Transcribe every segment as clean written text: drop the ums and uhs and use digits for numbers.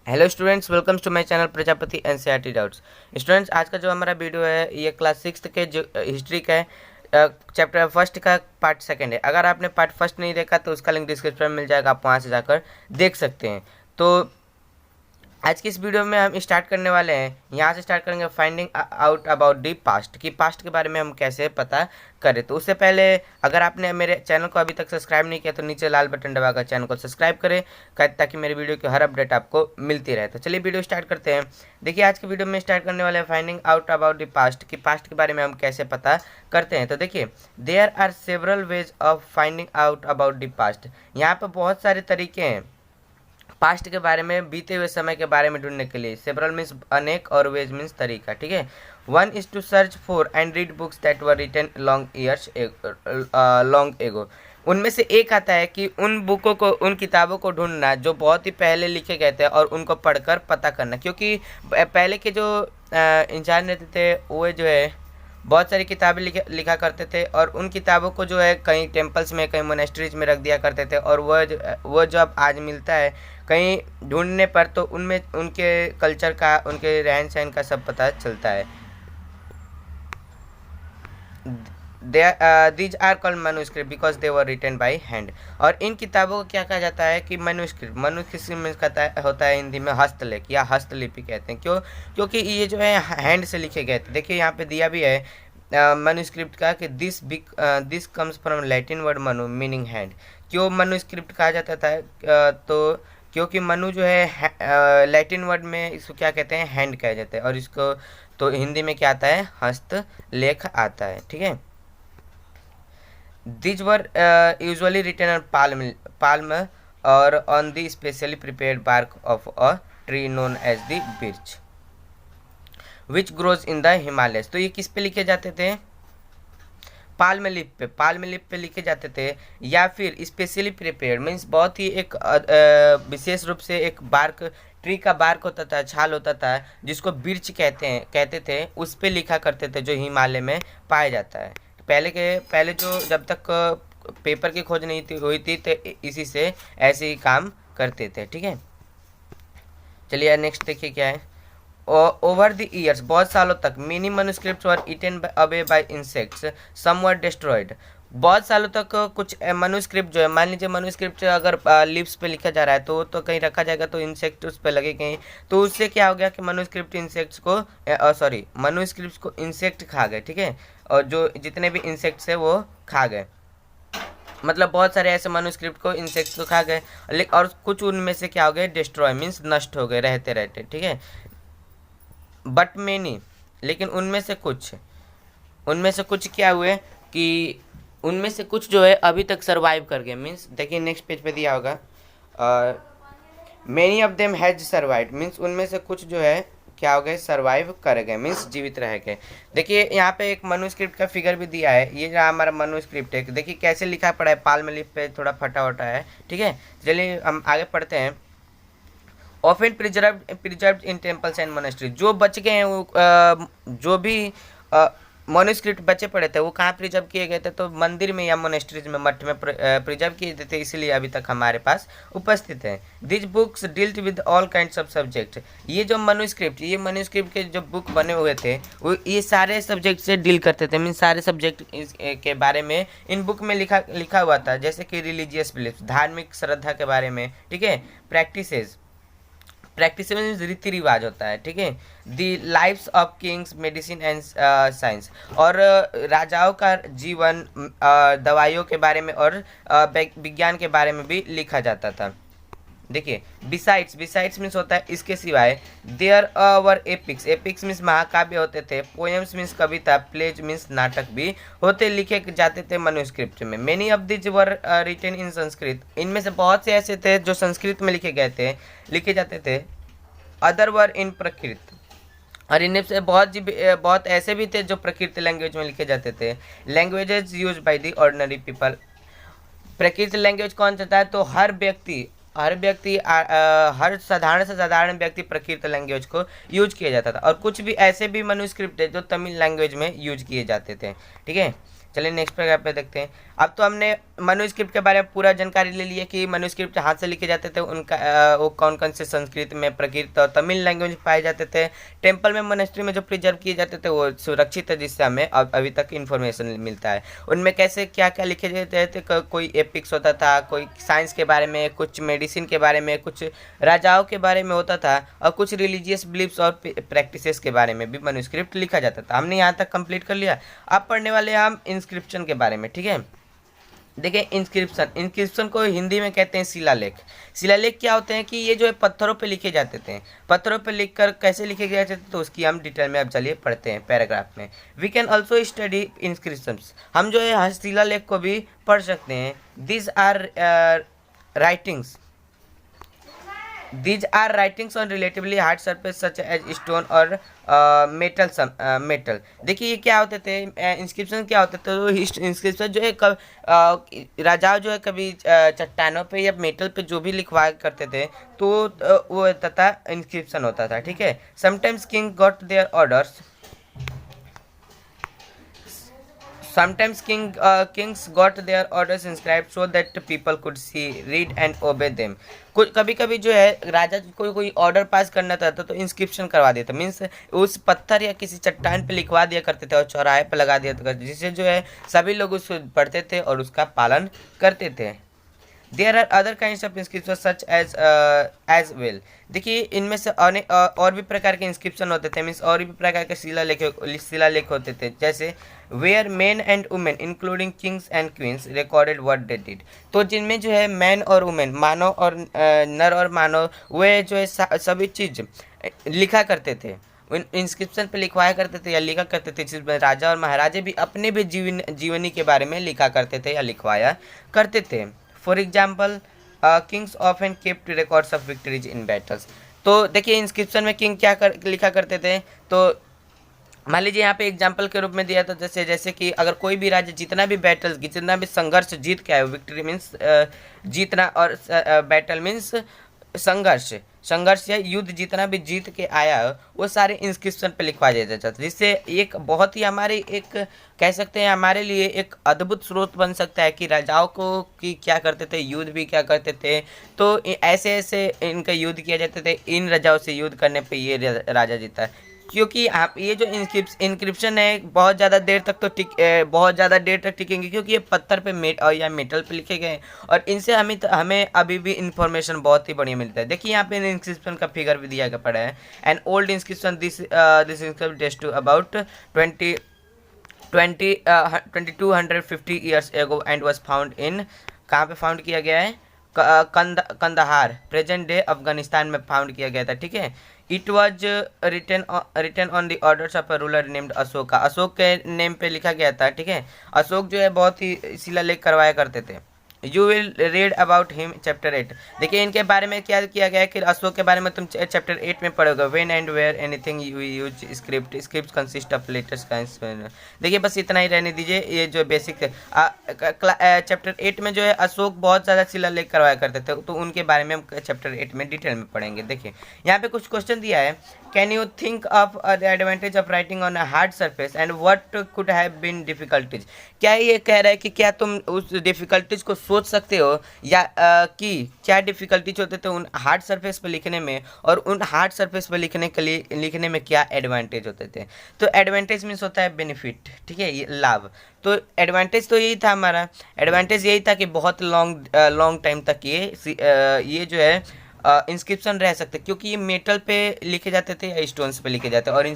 Hello students, welcome to my channel Prajapati NCERT doubts. Students, आज का जो हमारा वीडियो है ये क्लास सिक्स के जो हिस्ट्री का है, चैप्टर फर्स्ट का पार्ट सेकंड है। अगर आपने पार्ट फर्स्ट नहीं देखा तो उसका लिंक डिस्क्रिप्शन में मिल जाएगा, आप वहाँ से जाकर देख सकते हैं। तो आज की इस वीडियो में हम स्टार्ट करने वाले हैं, यहाँ से स्टार्ट करेंगे finding out about the past, कि पास्ट के बारे में हम कैसे पता करें। तो उससे पहले अगर आपने मेरे चैनल को अभी तक सब्सक्राइब नहीं किया तो नीचे लाल बटन दबाकर चैनल को सब्सक्राइब करें, ताकि मेरे वीडियो की हर अपडेट आपको मिलती रहे। तो चलिए वीडियो स्टार्ट करते हैं। देखिए, आज के वीडियो में स्टार्ट करने वाले हैं finding out about the past, कि पास्ट के बारे में हम कैसे पता करते हैं। तो देखिए, there are several ways of finding out about the past. यहाँ पर बहुत सारे तरीके हैं पास्ट के बारे में, बीते हुए समय के बारे में ढूंढने के लिए। सेवरल मीन्स अनेक और वेज मीन्स तरीका, ठीक है। One is to search for and read books that were written long ago. उनमें से एक आता है कि उन बुकों को, उन किताबों को ढूंढना जो बहुत ही पहले लिखे गए थे और उनको पढ़कर पता करना, क्योंकि पहले के जो इंसान रहते थे वो जो है बहुत सारी किताबें लिखा करते थे, और उन किताबों को जो है कहीं टेम्पल्स में, कहीं मोनेस्ट्रीज में रख दिया करते थे, और वो जो अब आज मिलता है कहीं ढूंढने पर, तो उनमें उनके कल्चर का, उनके रहन सहन का सब पता चलता है। These are called manuscript because they were written by hand. और इन किताबों को क्या कहा जाता है कि मैन्युस्क्रिप्ट। मैन्युस्क्रिप्ट मीन्स होता है हिंदी में हस्तलेख या हस्तलिपि कहते हैं। क्यों? क्योंकि ये जो है हैंड से लिखे गए थे। देखिए यहाँ पे दिया भी है मैन्युस्क्रिप्ट का कि this comes from Latin word Manu meaning hand. क्यों मैन्युस्क्रिप्ट कहा जाता था? तो क्योंकि मनु जो है लैटिन वर्ड में इसको क्या कहते हैं, हैंड कहा जाता है, और इसको तो हिंदी में क्या आता है, हस्तलेख आता है, ठीक है। These were usually written on palm or on the specially prepared bark of a tree known as the birch, which grows in the Himalayas। तो ये किस पे लिखे जाते थे? पाल्म लीफ पे लिखे जाते थे, या फिर स्पेशली प्रिपेयर्ड मीन्स बहुत ही एक विशेष रूप से एक बार्क, ट्री का बार्क होता था, छाल होता था, जिसको बिर्च कहते थे, उस पे लिखा करते थे, जो हिमालय में पाया जाता है। पहले जो जब तक पेपर की खोज नहीं हुई थी तो इसी से ऐसे ही काम करते थे, ठीक है। चलिए नेक्स्ट देखिए क्या है। ओवर द ईयर्स, बहुत सालों तक, many manuscripts were eaten away by insects, some were destroyed. बहुत सालों तक कुछ मैन्युस्क्रिप्ट जो है, मान लीजिए मैन्युस्क्रिप्ट अगर लीव्स पे लिखा जा रहा है तो कहीं रखा जाएगा तो इंसेक्ट उस पे लगे कहीं, तो उससे क्या हो गया कि मैन्युस्क्रिप्ट इंसेक्ट्स को मैन्युस्क्रिप्ट्स को इंसेक्ट खा गए, ठीक है। और जो जितने भी इंसेक्ट्स है वो खा गए, मतलब बहुत सारे ऐसे मैन्युस्क्रिप्ट को इंसेक्ट्स को खा गए, और कुछ उनमें से क्या हो गए, डिस्ट्रॉय मीन्स नष्ट हो गए रहते रहते, ठीक है। बट मेनी, लेकिन उनमें से कुछ क्या हुए कि उनमें से कुछ जो है अभी तक सरवाइव कर गए। मीन्स देखिए नेक्स्ट पेज पे दिया होगा, many of them has survive, means उनमें से कुछ जो है क्या हो गए, सर्वाइव कर गए, मीन्स जीवित रह गए। देखिए यहाँ पे एक मैन्युस्क्रिप्ट का फिगर भी दिया है, ये जो हमारा मैन्युस्क्रिप्ट है, देखिए कैसे लिखा पड़ा है, पाल्म लीफ पे थोड़ा फटा वटा है, ठीक है। चलिए हम आगे पढ़ते हैं। Often preserved in temples and monastery, जो बच गए हैं वो जो भी मोनिस्क्रिप्ट बचे पड़े थे वो कहाँ प्रिजर्व किए गए थे, तो मंदिर में या मोनेस्ट्रीज में, मठ में प्रिजर्व किए थे, इसलिए अभी तक हमारे पास उपस्थित है। This books dealt with all kinds of subject. ये जो मैन्युस्क्रिप्ट के जो बुक बने हुए थे वो ये सारे सब्जेक्ट से डील करते थे, मीन सारे सब्जेक्ट के बारे में इन बुक में लिखा हुआ था, जैसे कि रिलीजियस बिलीफ, धार्मिक श्रद्धा के बारे में, ठीक है। प्रैक्टिस मीन्स रीति रिवाज होता है, ठीक है। The lives of kings, medicine and science, और राजाओं का जीवन, दवाइयों के बारे में और विज्ञान के बारे में भी लिखा जाता था। देखिए बिसाइड्स मीन्स होता है इसके सिवाय। देयर वर एपिक्स मीन्स महाकाव्य होते थे। पोएम्स मीन्स कविता। प्लेज मीन्स नाटक भी होते, लिखे जाते थे मैन्युस्क्रिप्ट में। Many of this were written in Sanskrit, इनमें से बहुत से ऐसे थे जो संस्कृत में लिखे जाते थे। अदर वर इन प्रकृत, और इनमें से बहुत ऐसे भी थे जो प्रकृत लैंग्वेज में लिखे जाते थे। Languages use by the ordinary people, प्रकृत लैंग्वेज कौन सा था, तो हर साधारण से साधारण व्यक्ति प्रकृत लैंग्वेज को यूज किया जाता था। और कुछ भी ऐसे भी मैन्युस्क्रिप्ट है जो तमिल लैंग्वेज में यूज किए जाते थे, ठीक है। चलिए नेक्स्ट पैराग्राफ पे देखते हैं। अब तो हमने मनुस्क्रिप्ट के बारे में पूरा जानकारी ले लिया कि मनुस्क्रिप्ट हाथ से लिखे जाते थे, उनका वो कौन कौन से संस्कृत में, प्राकृत और तमिल लैंग्वेज पाए जाते थे। टेम्पल में, मोनेस्ट्री में जो प्रिजर्व किए जाते थे वो सुरक्षित है, जिससे हमें अभी तक इन्फॉर्मेशन मिलता है। उनमें कैसे क्या क्या लिखे जाते थे, कोई एपिक्स होता था, कोई साइंस के बारे में, कुछ मेडिसिन के बारे में, कुछ राजाओं के बारे में होता था, और कुछ रिलीजियस बिलीफ्स और प्रैक्टिसेस के बारे में भी मनुस्क्रिप्ट लिखा जाता था। हमने यहाँ तक कंप्लीट कर लिया। अब पढ़ने वाले हम इंस्क्रिप्शन के बारे में, ठीक है। देखिए इंस्क्रिप्शन को हिंदी में कहते हैं शिलालेख। शिलालेख क्या होते हैं कि ये जो है पत्थरों पे लिखे जाते थे। पत्थरों पे लिखकर कैसे लिखे जाते थे तो उसकी हम डिटेल में अब चलिए पढ़ते हैं पैराग्राफ में। We can also study inscriptions, हम जो है शिलालेख को भी पढ़ सकते हैं। This are writings These are writings on relatively hard surface such as stone और मेटल। देखिए ये क्या होते थे, इंस्क्रिप्शन क्या होते थे। तो इंस्क्रिप्शन जो है राजाओं जो है कभी चट्टानों पे या मेटल पे जो भी लिखवा करते थे तो वो होता था इंस्क्रिप्शन होता था, ठीक है। Sometimes king got there orders, Sometimes kings got their orders inscribed so that people could see, read and obey them. कभी कभी जो है राजा कोई ऑर्डर पास करना चाहता तो इंस्क्रिप्शन करवा देता, मीन्स उस पत्थर या किसी चट्टान पे लिखवा दिया करते थे और चौराहे पे लगा दिया करते, जिससे जो है सभी लोग उसको पढ़ते थे और उसका पालन करते थे। There are other kinds of inscription such as well. देखिए इनमें से और भी प्रकार के इंस्क्रिप्शन होते थे, मीन्स और भी प्रकार के शिलालेख होते थे, जैसे where man and women including kings and queens recorded what they did. तो जिनमें जो है मैन और वुमेन, मानव और नर और मानव, वे जो है सभी चीज़ लिखा करते थे, इंस्क्रिप्शन पे लिखवाया करते थे या लिखा करते थे, जिसमें राजा और महाराजे भी अपने भी जीवनी के बारे में लिखा करते थे या लिखवाया करते थे। For example Kings often kept records of victories in battles. तो देखिए इंस्क्रिप्शन में किंग क्या लिखा करते थे, तो मान लीजिए यहाँ पे एग्जाम्पल के रूप में दिया था, जैसे कि अगर कोई भी राज्य जितना भी बैटल, जितना भी संघर्ष जीत के आए, विक्ट्री मीन्स जीतना और बैटल मीन्स संघर्ष या युद्ध जितना भी जीत के आया वो सारे इंस्क्रिप्शन पे लिखवा दिया जाता था, जिससे एक बहुत ही हमारे एक कह सकते हैं हमारे लिए एक अद्भुत स्रोत बन सकता है कि राजाओं को कि क्या करते थे, युद्ध भी क्या करते थे। तो ऐसे ऐसे इनका युद्ध किया जाते थे, इन राजाओं से युद्ध करने पे ये राजा जीता, क्योंकि आप ये जो इंक्रिप्शन है बहुत ज़्यादा देर तक टिकेंगे, क्योंकि ये पत्थर पे या मेटल पे लिखे गए और इनसे हमें अभी भी इंफॉर्मेशन बहुत ही बढ़िया मिलता है। देखिए यहाँ पे इंक्रिप्शन का फिगर भी दिया पड़ा है। An old inscription this inscription dates to about 2250 years ago and was found in, कहाँ पे फाउंड किया गया है, कंदहार, प्रेजेंट डे अफगानिस्तान में फाउंड किया गया था, ठीक है। It was written on the orders of a ruler named Ashoka, Ashok के नेम पे लिखा गया था, ठीक है। अशोक जो है बहुत ही शिलालेख करवाया करते थे। You will read about him chapter 8। देखिए इनके बारे में क्या किया गया है कि अशोक के बारे में तुम चैप्टर 8 में पढ़ोगे। When and wear anything you use script consist of letters kinds. देखिए बस इतना ही रहने दीजिए, ये जो बेसिक चैप्टर 8 में जो है अशोक बहुत ज़्यादा शिलालेख करवाया करते थे, तो उनके बारे में हम चैप्टर 8 में डिटेल में पढ़ेंगे। देखिए यहाँ पे कुछ क्वेश्चन दिया है। Can you think of the advantage of writing on a hard surface and what could have been difficulties. क्या ये कह रहा है कि क्या तुम उस डिफिकल्टीज को सोच सकते हो या कि क्या डिफिकल्टीज होते थे उन हार्ड सरफेस पर लिखने में, और उन हार्ड सरफेस पर लिखने में क्या एडवांटेज होते थे। तो एडवांटेज मीन्स होता है बेनिफिट, ठीक है, ये लाभ। तो एडवांटेज तो यही था, हमारा एडवांटेज यही था कि बहुत लॉन्ग टाइम तक ये जो है इंस्क्रिप्शन रह सकते, क्योंकि ये मेटल पे लिखे जाते थे या स्टोन्स पे लिखे जाते, और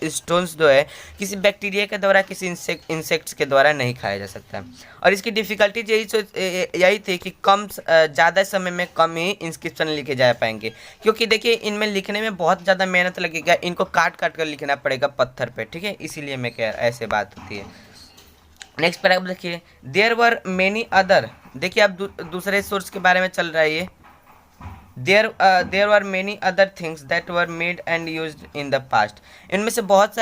स्टोन्स जो है किसी बैक्टीरिया के द्वारा, किसी इंसेक्ट्स के द्वारा नहीं खाया जा सकता। और इसकी डिफ़िकल्टी यही थी कि ज़्यादा समय में कम ही इंस्क्रिप्शन लिखे जा पाएंगे, क्योंकि देखिए इनमें लिखने में बहुत ज़्यादा मेहनत लगेगा, इनको काट कर लिखना पड़ेगा पत्थर पर, ठीक है, इसीलिए मैं कह रहा ऐसे बात होती है। नेक्स्ट पैराग्राफ देखिए। देयर वर मेनी अदर, देखिए अब दूसरे सोर्स के बारे में चल रहा है ये। There were many other things that were made and used in the past। इनमें से बहुत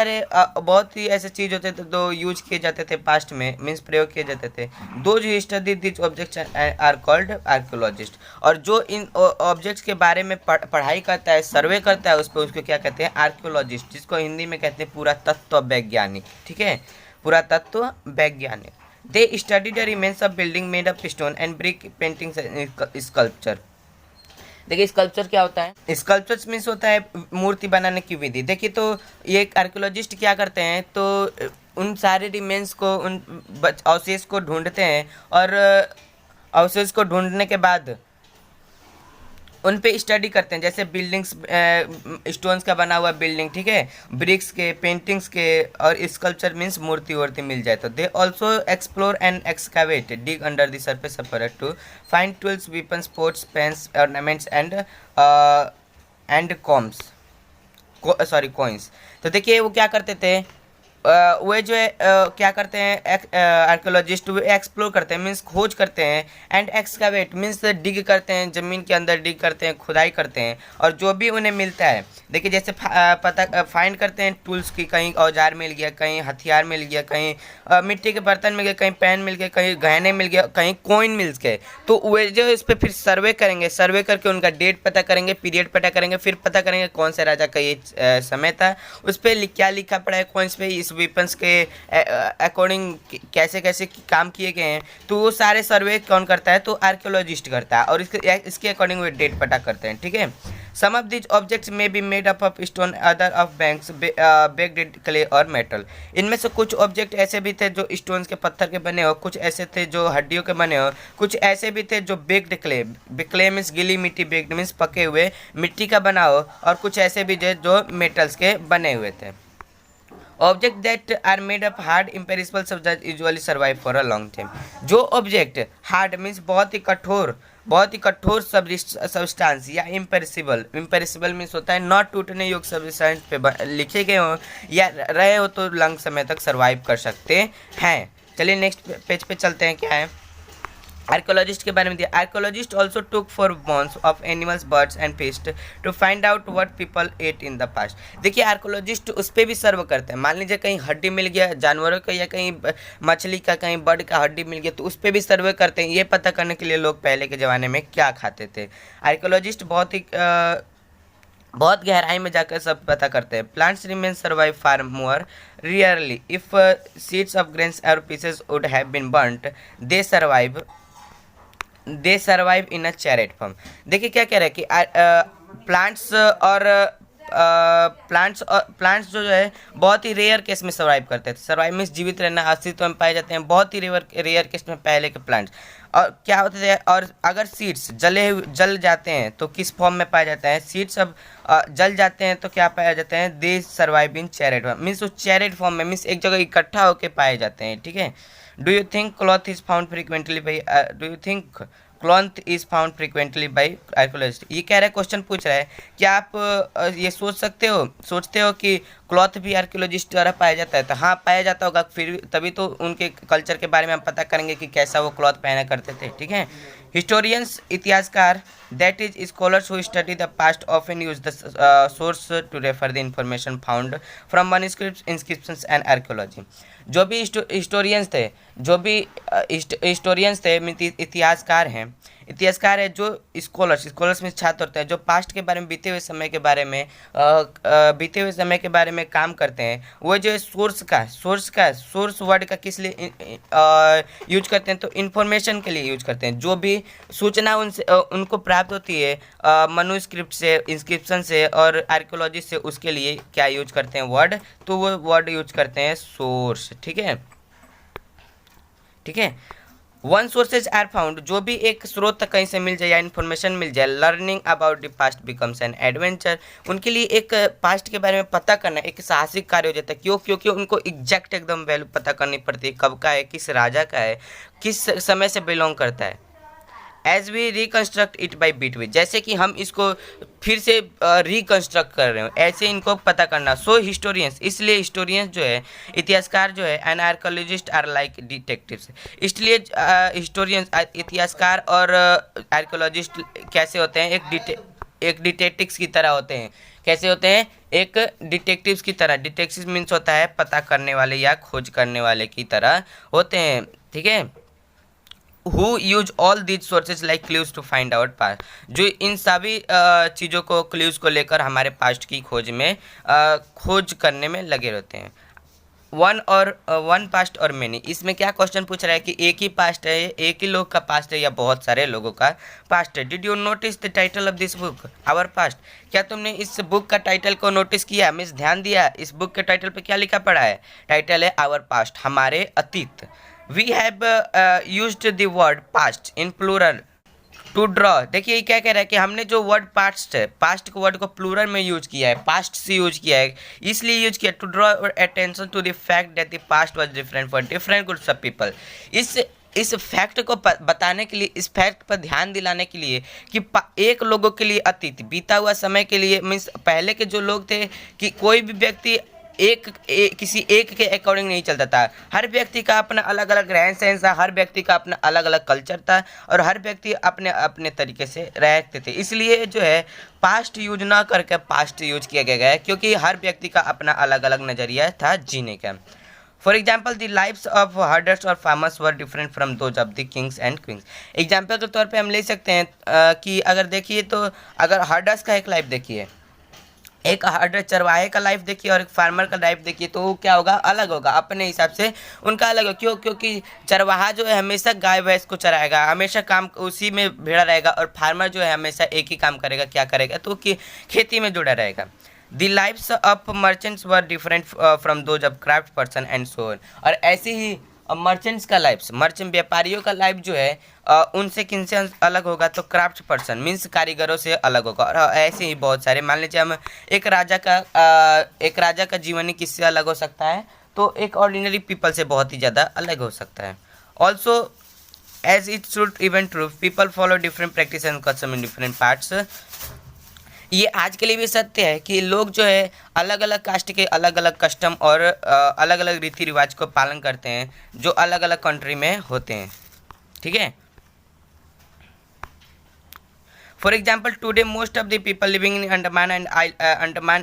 ही ऐसे चीज़ होते थे जो यूज किए जाते थे पास्ट में, मीन्स प्रयोग किए जाते थे। Those who study these objects are called archaeologists। और जो इन ऑब्जेक्ट्स के बारे में पढ़ाई करता है, सर्वे करता है उस पर, उसको क्या कहते हैं, आर्कियोलॉजिस्ट, जिसको हिंदी में कहते हैं पुरातत्व वैज्ञानिक, ठीक है। पुरातत्व वैज्ञानिक। They study the remains of building made of stone and brick painting sculpture. देखिए स्कल्पचर क्या होता है, स्कल्पचर मीन्स होता है मूर्ति बनाने की विधि। देखिए तो ये आर्कियोलॉजिस्ट क्या करते हैं, तो उन सारे रिमेन्स को, उन अवशेष को ढूंढते हैं और अवशेष को ढूंढने के बाद उन पे स्टडी करते हैं, जैसे बिल्डिंग्स, स्टोन्स का बना हुआ बिल्डिंग, ठीक है, ब्रिक्स के, पेंटिंग्स के, और स्कल्पचर मीन्स मूर्ति वूर्ति मिल जाए तो। They also explore and excavate, dig under the surface of earth to find tools, weapons, pots, pans, ornaments and coms, sorry coins. तो देखिए वो क्या करते थे, वे जो है क्या करते हैं आर्कियोलॉजिस्ट, वो एक्सप्लोर करते हैं मीन्स खोज करते हैं, एंड एक्सकावेट मीन्स डिग करते हैं, ज़मीन के अंदर डिग करते हैं, खुदाई करते हैं, और जो भी उन्हें मिलता है, देखिए जैसे पता फाइंड करते हैं टूल्स की, कहीं औजार मिल गया, कहीं हथियार मिल गया, कहीं मिट्टी के बर्तन मिल गए, कहीं पेन मिल गए, कहीं गहने मिल गया, कहीं कॉइन मिल गए, तो वे जो इस पर फिर सर्वे करेंगे, सर्वे करके उनका डेट पता करेंगे, पीरियड पता करेंगे, फिर पता करेंगे कौन से राजा का ये समय था, उस पर क्या लिखा पड़ा है, कौन पे इस वेपन्स के अकॉर्डिंग कैसे कैसे काम किए गए हैं, तो वो सारे सर्वे कौन करता है, तो आर्कियोलॉजिस्ट करता है, और इसके अकॉर्डिंग वो डेट पता करते हैं, ठीक है। सम ऑफ दिस ऑब्जेक्ट्स में be made up of stone, other of banks, baked clay और मेटल। इनमें से कुछ ऑब्जेक्ट ऐसे भी थे जो स्टोन्स के, पत्थर के बने हो, कुछ ऐसे थे जो हड्डियों के बने हो, कुछ ऐसे भी थे जो बेक्ड क्ले, क्ले मीन्स गीली मिट्टी, बेक्ड मीन्स पके हुए मिट्टी का बना हो, और कुछ ऐसे भी थे जो मेटल्स के बने हुए थे। Object that are made up hard imperishable subject usually survive for a long time. जो ऑब्जेक्ट हार्ड मीन्स बहुत ही कठोर सब्सटेंस, या इम्पेरिसिबल, इम्पेरिसिबल मीन्स होता है नॉट टूटने योग्य सब्सटेंस पे लिखे गए हो या रहे हो तो लंग समय तक सर्वाइव कर सकते हैं। चलिए नेक्स्ट पेज पे चलते हैं, क्या है आर्कियोलॉजिस्ट के बारे में दिया। Archaeologist also took for bones of animals, birds and fish to find out what people ate in the past. देखिए आर्कियोलॉजिस्ट उस पर भी सर्व करते हैं, मान लीजिए कहीं हड्डी मिल गया जानवरों का, या कहीं मछली का, कहीं बर्ड का हड्डी मिल गया, तो उस पर भी सर्वे करते हैं, ये पता करने के लिए लोग पहले के ज़माने में क्या खाते थे। आर्कियोलॉजिस्ट बहुत गहराई में जाकर सब पता करते हैं। Plants remain survive far more rarely if seeds of grains और pieces wood have been burnt, they survive in a charred form. देखिए क्या कह रहे हैं कि प्लांट्स जो है बहुत ही रेयर केस में सर्वाइव करते थे। सर्वाइव मीन्स जीवित रहना, अस्तित्व में पाए जाते हैं बहुत ही रेयर केस में पहले के प्लांट्स। और क्या होते थे, और अगर सीड्स जल जाते हैं तो किस फॉर्म में पाए जाते हैं, सीड्स अब जल जाते हैं तो क्या पाए जाते हैं, दे सर्वाइव इन चैरेट फॉर्म, मीन्स वो चैरेट फॉर्म में, मीन्स एक जगह इकट्ठा होकर पाए जाते हैं, ठीक है। Do you think cloth is found frequently by archaeologist. ये कह रहा है, क्वेश्चन पूछ रहा है, क्या आप ये सोचते हो कि क्लॉथ भी आर्कियोलॉजिस्ट द्वारा पाया जाता है, तो हाँ पाया जाता होगा, फिर तभी तो उनके कल्चर के बारे में हम पता करेंगे कि कैसा वो क्लॉथ पहना करते थे, ठीक है। हिस्टोरियंस, इतिहासकार, that is scholars who study the past often use the source to refer the information found from manuscripts, inscriptions and archaeology. जो भी हिस्टोरियंस थे इतिहासकार हैं, जो स्कॉलर्स में छात्र होते हैं, जो पास्ट के बारे में, बीते हुए समय के बारे में काम करते हैं, वो जो सोर्स वर्ड का किस लिए यूज करते हैं, तो इन्फॉर्मेशन के लिए यूज करते हैं। जो भी सूचना उनको प्राप्त होती है मैन्युस्क्रिप्ट से, इंस्क्रिप्शन से और आर्कियोलॉजी से, उसके लिए क्या यूज करते हैं वर्ड, तो वो वर्ड यूज करते हैं सोर्स, ठीक है। वन सोर्सेज आर फाउंड, जो भी एक स्रोत कहीं से मिल जाए या इन्फॉर्मेशन मिल जाए, learning about the past becomes an adventure, उनके लिए एक पास्ट के बारे में पता करना एक साहसिक कार्य हो जाता है। क्यों? क्योंकि उनको एग्जैक्ट एकदम वैल्यू पता करनी पड़ती है, कब का है, किस राजा का है, किस समय से बिलोंग करता है। As we reconstruct it by bit which, जैसे कि हम इसको फिर से रिकन्स्ट्रक्ट कर रहे हो, ऐसे इनको पता करना। सो हिस्टोरियंस, इसलिए हिस्टोरियंस जो है, इतिहासकार जो है, and archaeologist are like detectives, इसलिए हिस्टोरियंस, इतिहासकार और आर्कियोलॉजिस्ट कैसे होते हैं, एक डिटेक्टिव्स की तरह होते हैं। कैसे होते हैं? एक डिटेक्टिव्स की तरह। डिटेक्टिव मीन्स होता है पता करने वाले या खोज करने वाले की तरह होते हैं, ठीक है। Who use all these sources like clues to find out past, जो इन सभी चीज़ों को, क्लूज को लेकर हमारे पास्ट की खोज करने में लगे रहते हैं। वन पास्ट और मेनी। इसमें क्या क्वेश्चन पूछ रहा है कि एक ही पास्ट है, एक ही लोग का पास्ट है या बहुत सारे लोगों का पास्ट है। Did you notice the title of this book our past? क्या तुमने इस बुक का टाइटल को नोटिस किया, मीन्स ध्यान दिया? इस बुक के टाइटल पे क्या लिखा पड़ा है? टाइटल है आवर पास्ट, हमारे अतीत। We have used the word past in plural to draw. देखिए ये क्या कह रहा है कि हमने जो वर्ड पास्ट है, पास्ट के वर्ड को प्लूरल में यूज किया है, पास्ट से यूज किया है, इसलिए यूज किया to draw attention to the fact that the past was different for different groups of people. इस फैक्ट को बताने के लिए, इस फैक्ट पर ध्यान दिलाने के लिए कि एक लोगों के लिए अतीत, बीता हुआ समय के लिए, मीन्स पहले के जो लोग थे कि कोई भी व्यक्ति किसी एक के अकॉर्डिंग नहीं चलता था। हर व्यक्ति का अपना अलग अलग रहन सहन था, हर व्यक्ति का अपना अलग अलग कल्चर था और हर व्यक्ति अपने अपने तरीके से रहते थे। इसलिए जो है पास्ट यूज ना करके पास्ट यूज किया गया है, क्योंकि हर व्यक्ति का अपना अलग अलग नज़रिया था जीने का। For example the lives of herders और farmers were different from those of the kings and queens. Example के तौर पे हम ले सकते हैं कि अगर देखिए तो अगर हर्डर्स का एक लाइफ देखिए, एक हर्डर चरवाहे का लाइफ देखिए और एक फार्मर का लाइफ देखिए, तो वो क्या होगा? अलग होगा, अपने हिसाब से उनका अलग होगा। क्यों? क्योंकि चरवाहा जो है हमेशा गाय भैंस को चराएगा, हमेशा काम उसी में भिड़ा रहेगा, और फार्मर जो है हमेशा एक ही काम करेगा। क्या करेगा? तो कि खेती में जुड़ा रहेगा। The lives of merchants were different from those of craft person and so on. और ऐसे ही मर्चेंट्स का लाइफ, मर्चेंट व्यापारियों का लाइफ जो है उनसे किनसे अलग होगा? तो क्राफ्ट पर्सन मीन्स कारीगरों से अलग होगा। और ऐसे ही बहुत सारे, मान लीजिए हम एक राजा का जीवनी किससे अलग हो सकता है? तो एक ऑर्डिनरी पीपल से बहुत ही ज़्यादा अलग हो सकता है। Also as it should even true, people follow different practice and custom in different parts. ये आज के लिए भी सत्य है कि लोग जो है अलग अलग कास्ट के अलग अलग कस्टम और अलग अलग रीति रिवाज को पालन करते हैं, जो अलग अलग कंट्री में होते हैं। ठीक है। For example, today most of the people living in Andaman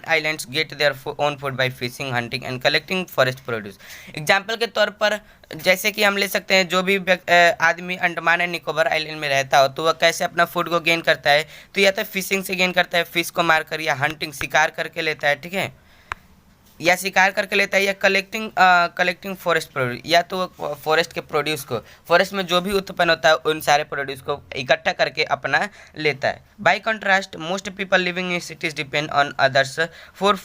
Islands get their own food by fishing, hunting and collecting forest produce. Example के तौर पर जैसे कि हम ले सकते हैं, जो भी आदमी अंडमान एंड निकोबार आइलैंड में रहता हो तो वह कैसे अपना फूड को गेन करता है? तो या तो फिशिंग से गेन करता है, फिश को मारकर, या हंटिंग शिकार करके लेता है, ठीक है, या शिकार करके लेता है, या कलेक्टिंग फॉरेस्ट प्रोड्यूस, या तो फॉरेस्ट के प्रोड्यूस को, फॉरेस्ट में जो भी उत्पन्न होता है उन सारे प्रोड्यूस को इकट्ठा करके अपना लेता है। By contrast most people living in cities depend on others for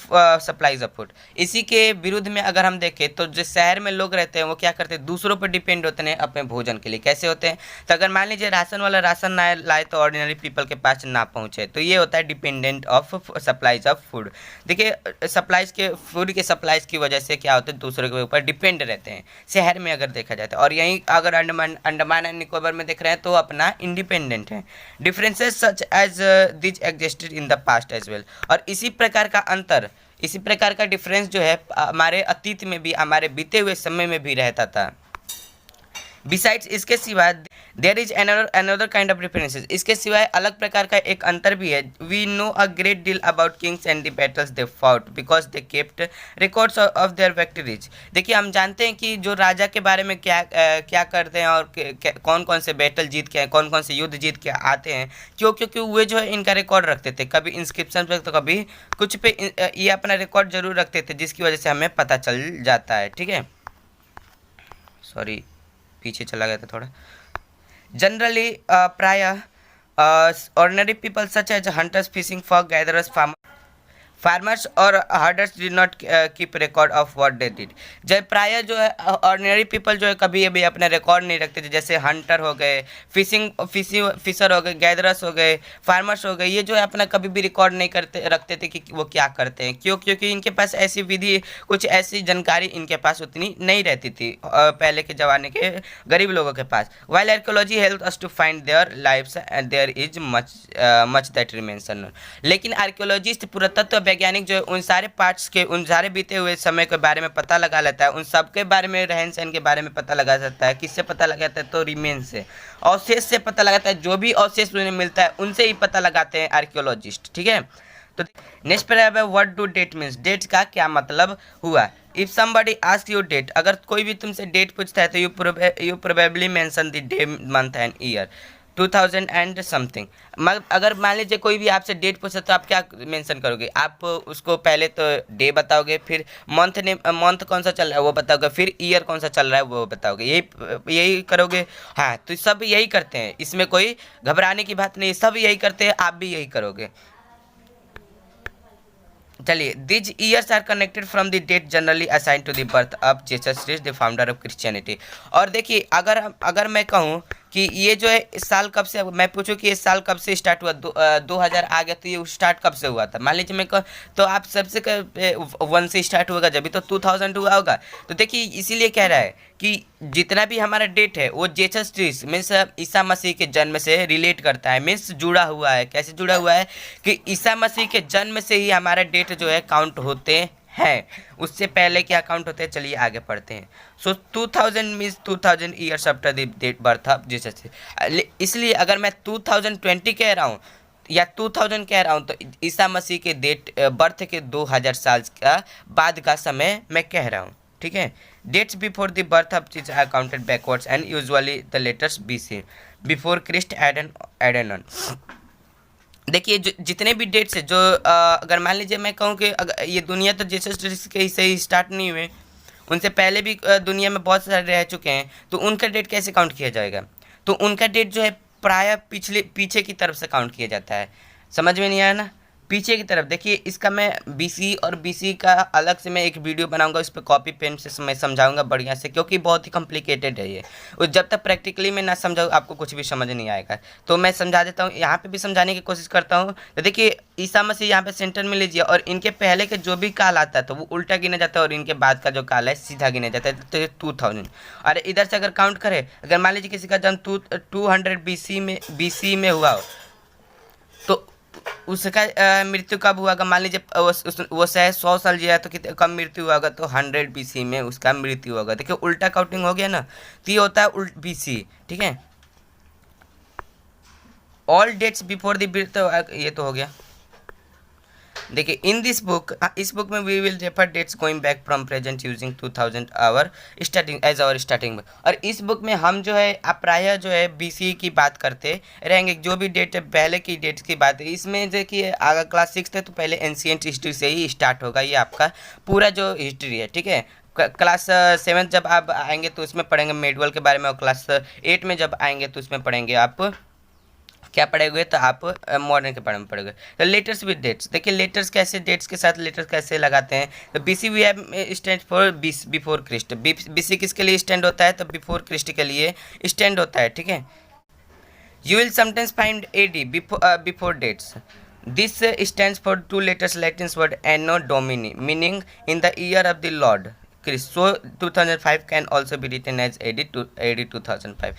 supplies of food. इसी के विरुद्ध में अगर हम देखें तो जो शहर में लोग रहते हैं वो क्या करते हैं? दूसरों पर डिपेंड होते हैं अपने भोजन के लिए। कैसे होते हैं? तो अगर मान लीजिए राशन वाला राशन ना लाए तो ऑर्डिनरी पीपल के पास ना पहुँचे, तो ये होता है dependent of supplies of food. देखिए सप्लाईज के फूड के सप्लाईज की वजह से क्या होता है? दूसरे के ऊपर डिपेंड रहते हैं शहर में अगर देखा जाता है, और यहीं अगर अंडमान एंड निकोबार में देख रहे हैं तो अपना इंडिपेंडेंट है। Differences such as this existed in the past as well. और इसी प्रकार का अंतर, इसी प्रकार का डिफरेंस जो है हमारे अतीत में भी, हमारे बीते हुए समय में भी रहता था। बिसाइड्स, इसके सिवाय there is another kind of differences, इसके सिवाय अलग प्रकार का एक अंतर भी है। We know a great deal about kings and the battles they fought because they kept records of their victories. देखिए हम जानते हैं कि जो राजा के बारे में क्या करते हैं और कौन कौन से बैटल जीत के, कौन कौन से युद्ध जीत के आते हैं, क्योंकि वे जो है इनका रिकॉर्ड रखते थे, कभी इंस्क्रिप्शन पे तो कभी कुछ पे ये अपना रिकॉर्ड जरूर रखते थे, जिसकी वजह से हमें पता चल जाता है। ठीक है, सॉरी पीछे चला गया था थोड़ा। जनरली प्रायः ordinary people such as hunters, fishing, folk gatherers, farmers और herders did not keep record of what they did. जब प्रायः जो है ऑर्डिनरी पीपल जो है कभी भी अपना रिकॉर्ड नहीं रखते थे, जैसे हंटर हो गए, फिशर हो गए, गैदरर्स हो गए, फार्मर्स हो गए, ये जो है अपना कभी भी रिकॉर्ड नहीं रखते थे कि वो क्या करते हैं। क्योंकि इनके पास ऐसी विधि, कुछ ऐसी जानकारी इनके पास उतनी नहीं रहती थी पहले के ज़माने के गरीब लोगों के पास। While archaeology help us to find their lives and there is much that remains unknown. लेकिन आर्कियोलॉजिस्ट, पुरातत्व वैज्ञानिक जो है उन सारे पार्ट्स के, उन सारे बीते हुए समय के बारे में पता लगा लेता है, उन सब के बारे में, रहन सहन के बारे में पता लगा सकता है। किससे पता लगाता है? तो रिमेन से, अवशेष से पता लगाता है। जो भी अवशेष उन्हें मिलता है उनसे ही पता लगाते हैं आर्कियोलॉजिस्ट। ठीक है, तो नेक्स्ट पर है what do date means, date का क्या मतलब हुआ। If somebody ask you date, अगर कोई भी तुमसे डेट पूछता है तो you probably mention the day, month and year. 2000 and something. अगर मान लीजिए कोई भी आपसे डेट पूछे तो आप क्या मेंशन करोगे? आप उसको पहले तो डे बताओगे, फिर मंथ कौन सा चल रहा है वो बताओगे, फिर ईयर कौन सा चल रहा है वो बताओगे, यही करोगे। हाँ, तो सब यही करते हैं, इसमें कोई घबराने की बात नहीं, सब यही करते हैं, आप भी यही करोगे। चलिए, these years are connected from the date generally assign to the birth of Jesus Christ the founder of Christianity. और देखिए, अगर मैं कहूँ कि ये जो है इस साल कब से, मैं पूछूं कि इस साल कब से स्टार्ट हुआ, 2000 आ गया तो ये स्टार्ट कब से हुआ था, मान लीजिए मैं कह, तो आप सबसे 1 से स्टार्ट होगा, जब भी तो 2000 हुआ होगा। तो देखिए, इसीलिए कह रहा है कि जितना भी हमारा डेट है वो Jesus Christ means Isa Masih के जन्म से रिलेट करता है, मीन्स जुड़ा हुआ है। कैसे जुड़ा हुआ है कि ईसा मसीह के जन्म से ही हमारा डेट जो है काउंट होते हैं, उससे पहले क्या काउंट होते हैं। चलिए आगे पढ़ते हैं। So 2000 means 2000 years after the date birth of Jesus. इसलिए अगर मैं 2020 कह रहा हूँ या 2000 कह रहा हूँ तो ईसा मसीह के डेट बर्थ के 2000 साल का बाद का समय मैं कह रहा हूँ, ठीक है। Dates before the birth of Jesus are counted backwards and usually the letters BC before Christ added. देखिए, जितने भी डेट्स है जो अगर मान लीजिए मैं कहूँ कि अगर ये दुनिया तो जीसस क्राइस्ट के से ही स्टार्ट नहीं हुए, उनसे पहले भी दुनिया में बहुत सारे रह चुके हैं, तो उनका डेट कैसे काउंट किया जाएगा? तो उनका डेट जो है प्राय पीछे की तरफ से काउंट किया जाता है। समझ में नहीं आया ना? पीछे की तरफ देखिए, इसका मैं बीसी और बीसी का अलग से मैं एक वीडियो बनाऊंगा, उस पर कॉपी पेन से मैं समझाऊंगा बढ़िया से, क्योंकि बहुत ही कॉम्प्लिकेटेड है ये, और जब तक प्रैक्टिकली मैं ना समझाऊँ आपको कुछ भी समझ नहीं आएगा। तो मैं समझा देता हूँ, यहाँ पे भी समझाने की कोशिश करता हूँ। तो देखिए, ईसा मसीह यहाँ पे सेंटर में लीजिए, और इनके पहले के जो भी काल आता है तो वो उल्टा गिना जाता है, और इनके बाद का जो काल है सीधा गिना जाता है, तो 2000। और इधर से अगर काउंट करें, अगर मान लीजिए किसी का जन्म 200 BC में हुआ हो, तो उसका मृत्यु कब हुआ? मान लीजिए वो शायद 100 साल जिया तो कितने कब मृत्यु हुआ? तो 100 BC में उसका मृत्यु होगा। देखिए, उल्टा काउंटिंग हो गया ना, तो ये होता है उल्ट BC, ठीक है। All dates before the birth, ये तो हो गया। देखिए, इन दिस बुक, इस बुक में we will refer dates going back from present using 2000 our starting as our starting. और इस बुक में हम जो है प्रायः जो है BC की बात करते रहेंगे, जो भी डेट है पहले की डेट्स की बात है। इसमें देखिए, अगर क्लास 6 है तो पहले एंशिएंट हिस्ट्री से ही स्टार्ट होगा, ये आपका पूरा जो हिस्ट्री है, ठीक है। क्लास 7 जब आप आएंगे तो उसमें पढ़ेंगे मेडवल के बारे में, और क्लास 8 में जब आएंगे तो उसमें पढ़ेंगे आप क्या पढ़ेंगे, तो आप मॉडर्न के बारे में पढ़ेंगे। तो लेटर्स विद डेट्स, देखिए लेटर्स कैसे, डेट्स के साथ लेटर्स कैसे लगाते हैं। तो BC we have stand for before Christ. BC किसके लिए स्टैंड होता है? तो बिफोर क्रिस्ट के लिए स्टैंड होता है, ठीक है। You will sometimes find AD before dates. This stands for 2 letters Latin word Anno Domini meaning in the year of the Lord Christ. So 2005 can also be written as AD 2005।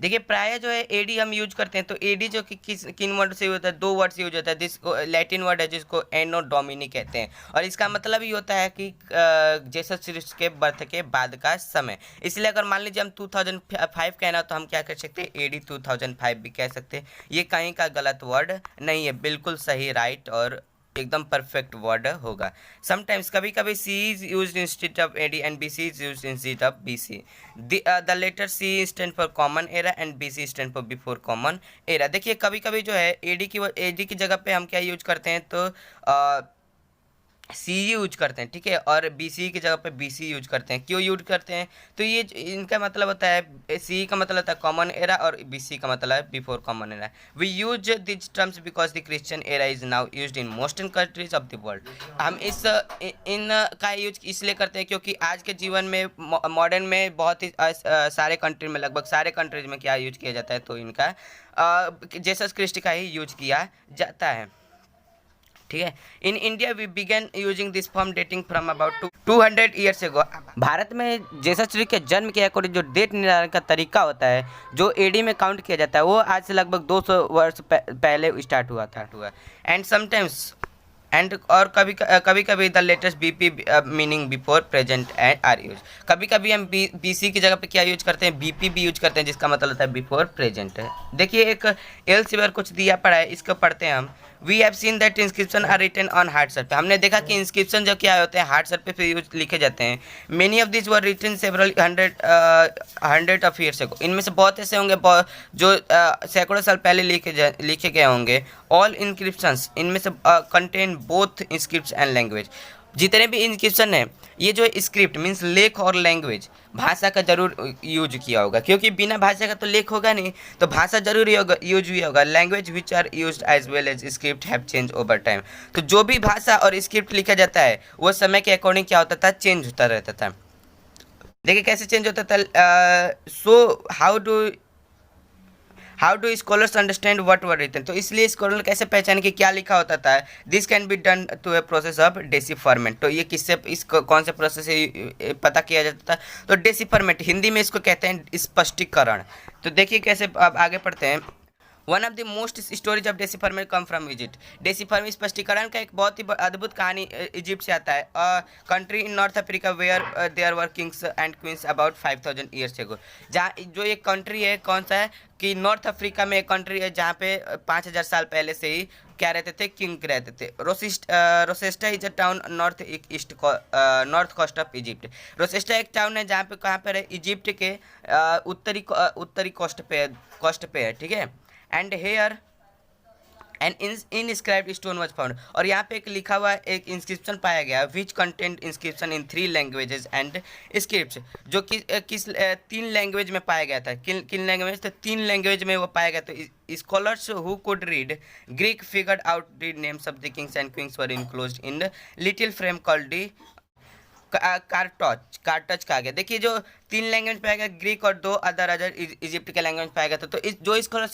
देखिए, प्राय जो है AD हम use करते हैं, तो AD जो कि किन वर्ड से होता है? 2 वर्ड से यूज होता है। जिसको लैटिन वर्ड है जिसको एनो डोमिनी कहते हैं, और इसका मतलब ये होता है कि जीसस क्राइस्ट के बर्थ के बाद का समय। इसलिए अगर मान लीजिए हम 2005 कहना तो हम क्या कर सकते हैं? AD 2005 भी कह सकते हैं। ये कहीं का गलत वर्ड नहीं है, बिल्कुल सही, राइट और एकदम परफेक्ट वर्ड होगा। समटाइम्स कभी कभी C is used instead of AD and BC is used instead of BC। The letter C stand for common era and BC stand for before common era. देखिए, कभी कभी जो है AD की जगह पे हम क्या यूज करते हैं? तो C यूज करते हैं, ठीक है, और BC की जगह पे BC यूज करते हैं। क्यों यूज करते हैं? तो ये इनका मतलब होता है, C का मतलब होता है कॉमन एरा और BC का मतलब है before common era. We use this terms because the Christian era is now used in most countries of the world. हम इन का यूज इसलिए करते हैं क्योंकि आज के जीवन में मॉडर्न में बहुत ही सारे कंट्री में, लगभग सारे कंट्रीज में क्या यूज किया जाता है? तो इनका जीसस क्राइस्ट का ही यूज किया जाता है, ठीक है। In India we began using this form dating from about 200 years ago. भारत में जीसस क्राइस्ट के जन्म के अकॉर्डिंग जो डेट निर्धारण का तरीका होता है, जो AD में काउंट किया जाता है, वो आज से लगभग 200 वर्ष पहले स्टार्ट हुआ था। एंड समटाइम्स और कभी कभी the latest BP meaning before present and are use. कभी कभी हम BC की जगह पे क्या यूज करते हैं? BP भी यूज करते हैं, जिसका मतलब होता है बिफोर प्रेजेंट है। देखिए, एक एल्सेवियर कुछ दिया पड़ा है, इसको पढ़ते हैं हम। We have seen that inscription are written on hard surface. हमने देखा कि इंस्क्रिप्शन जो क्या होते हैं हार्ड सरफेस पे यूज लिखे जाते हैं। Many of this were written several hundred of years ago. इनमें से बहुत ऐसे होंगे जो सैकड़ों साल पहले लिखे गए होंगे। ऑल इंस्क्रिप्शंस, इनमें से contain both inscript and language. जितने भी इंस्क्रिप्शन है, ये जो स्क्रिप्ट मीन्स लेख और लैंग्वेज, भाषा का जरूर यूज किया होगा, क्योंकि बिना भाषा का तो लेख होगा नहीं, तो भाषा जरूर यूज हुआ होगा। Language which are use as well as script have change over time. तो जो भी भाषा और स्क्रिप्ट लिखा जाता है वो समय के अकॉर्डिंग क्या होता था, चेंज होता रहता था। देखिए कैसे चेंज होता था। So how do scholars understand what were written. तो इसलिए स्कॉलर कैसे पहचाने कि क्या लिखा होता था। This can be done to a process of decipherment. तो ये किससे, इस कौन से प्रोसेस से पता किया जाता था, तो डेसिफरमेंट, हिंदी में इसको कहते हैं स्पष्टीकरण। तो देखिए कैसे, अब आगे पढ़ते हैं। One of the most stories of decipherment come from Egypt. Decipherment स्पष्टीकरण का एक बहुत ही अद्भुत कहानी इजिप्ट से आता है। Country in North Africa where there were kings and queens about 5000 years ago. जहाँ जो एक कंट्री है, कौन सा है कि नॉर्थ अफ्रीका में एक कंट्री है जहाँ पे 5000 साल पहले से ही क्या रहते थे, किंग रहते थे। Rosetta is a town north coast of Egypt. Rosetta एक टाउन है जहाँ पे, कहाँ पर है, इजिप्ट के उत्तरी कोस्ट पे है, ठीक है। And here an inscribed stone was found. और यहाँ पे एक लिखा हुआ एक इंस्क्रिप्शन पाया गया, which content inscription in 3 languages and script, जो कि किस 3 लैंग्वेज में पाया गया था। किन लैंग्वेज, तो 3 लैंग्वेज में वो पाया गया। तो scholars who could read Greek figured out the names of the kings and queens were enclosed in little frame called the cartouche का गया। देखिए जो 3 लैंग्वेज पाया गया, ग्रीक और 2 अदर इजिप्ट के लैंग्वेज पाया गया था। तो इस जो स्कॉलर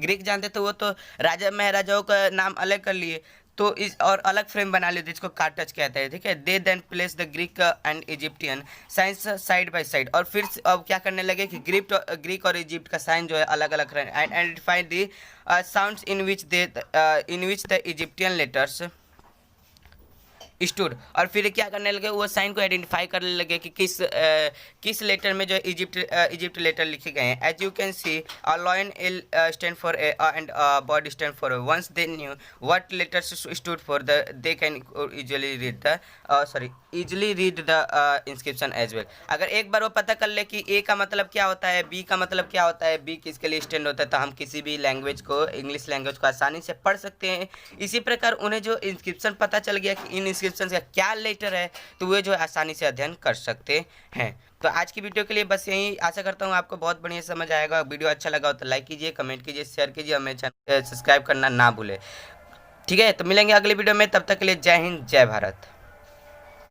ग्रीक जानते थे वो तो राजा महाराजाओं का नाम अलग कर लिए, तो इस और अलग फ्रेम बना लिए जिसको कार्टच कहते हैं, ठीक है। They then place the Greek and Egyptian signs side by side. और फिर अब क्या करने लगे कि ग्रीक और इजिप्ट का साइन जो है अलग अलग and identify the sounds in which the Egyptian letters stood. और फिर क्या करने लगे, वो साइन को आइडेंटिफाई करने लगे कि किस लेटर में जो इजिप्ट लेटर लिखे गए हैं। As you can see a lion L stand for A and body stand for A. Once they knew what letters stood for they can easily read the inscription as well. अगर एक बार वो पता कर ले कि ए का मतलब क्या होता है, बी का मतलब क्या होता है, बी किसके लिए स्टैंड होता है, तो हम किसी भी लैंग्वेज को, इंग्लिश लैंग्वेज को आसानी से पढ़ सकते हैं। इसी प्रकार उन्हें जो इंस्क्रिप्शन पता चल गया कि इन इंस्क्रिप्शन का क्या लेटर है, तो वे जो है आसानी से अध्ययन कर सकते हैं। तो आज की वीडियो के लिए बस यही, आशा करता हूँ आपको बहुत बढ़िया समझ आएगा। वीडियो अच्छा लगा हो तो लाइक कीजिए, कमेंट कीजिए, शेयर कीजिए, हमें चैनल सब्सक्राइब करना ना भूले, ठीक है। तो मिलेंगे अगली वीडियो में, तब तक के लिए जय हिंद, जय भारत।